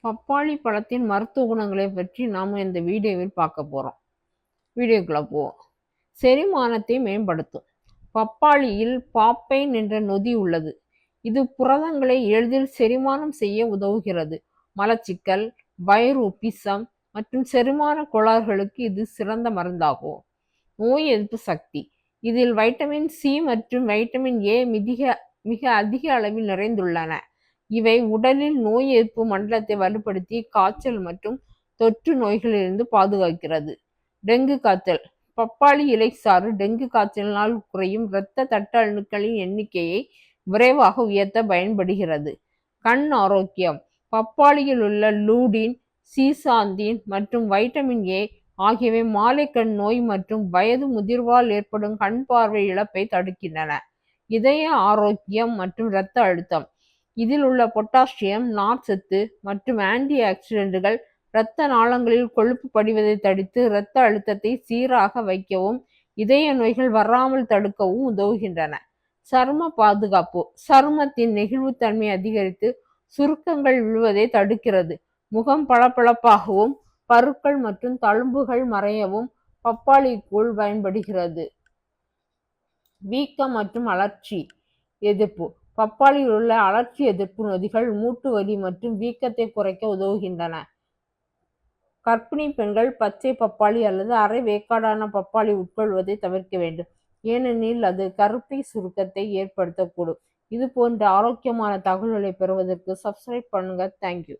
பப்பாளி பழத்தின் மருத்துவ குணங்களை பற்றி நாம் இந்த வீடியோவில் பார்க்க போகிறோம். வீடியோக்குள்ளே போவோம். செரிமானத்தை மேம்படுத்தும். பப்பாளியில் பாப்பைன் என்ற நொதி உள்ளது. இது புரதங்களை எளிதில் செரிமானம் செய்ய உதவுகிறது. மலச்சிக்கல், வயிறு உப்பிசம் மற்றும் செரிமான கோளாறுகளுக்கு இது சிறந்த மருந்தாகும். நோய் எதிர்ப்பு சக்தி. இதில் வைட்டமின் சி மற்றும் வைட்டமின் ஏ மிக அதிக அளவில் நிறைந்துள்ளன. இவை உடலில் நோய் எதிர்ப்பு மண்டலத்தை வலுப்படுத்தி காய்ச்சல் மற்றும் தொற்று நோய்களிலிருந்து பாதுகாக்கிறது. டெங்கு காய்ச்சல். பப்பாளி இலை சாறு டெங்கு காய்ச்சலினால் குறையும் இரத்த தட்ட அணுக்களின் எண்ணிக்கையை விரைவாக உயர்த்த பயன்படுகிறது. கண் ஆரோக்கியம். பப்பாளியில் உள்ள லூடின், சீசாந்தின் மற்றும் வைட்டமின் ஏ ஆகியவை மாலை கண் நோய் மற்றும் வயது முதிர்வால் ஏற்படும் கண் பார்வை இழப்பை தடுக்கின்றன. இதய ஆரோக்கியம் மற்றும் இரத்த அழுத்தம். இதில் உள்ள பொட்டாசியம், நார்ச்சத்து மற்றும் ஆன்டி ஆக்சிடென்ட்கள் இரத்த நாளங்களில் கொழுப்பு படிவதை தடுத்து இரத்த அழுத்தத்தை சீராக வைக்கவும் இதய நோய்கள் வராமல் தடுக்கவும் உதவுகின்றன. சரும பாதுகாப்பு. சருமத்தின் நெகிழ்வுத்தன்மை அதிகரித்து சுருக்கங்கள் விழுவதை தடுக்கிறது. முகம் பளபளப்பாகவும் பருக்கள் மற்றும் தழும்புகள் மறையவும் பப்பாளி கூழ் பயன்படுகிறது. வீக்கம் மற்றும் அழற்சி எதிர்ப்பு. பப்பாளியில் உள்ள அழற்சி எதிர்ப்பு நொதிகள் மூட்டு வலி மற்றும் வீக்கத்தை குறைக்க உதவுகின்றன. கர்ப்பிணி பெண்கள் பச்சை பப்பாளி அல்லது அரை வேக்காடான பப்பாளி உட்கொள்வதை தவிர்க்க வேண்டும், ஏனெனில் அது கருப்பை சுருக்கத்தை ஏற்படுத்தக்கூடும். இது போன்ற ஆரோக்கியமான தகவல்களை பெறுவதற்கு சப்ஸ்கிரைப் பண்ணுங்க. தேங்க்யூ.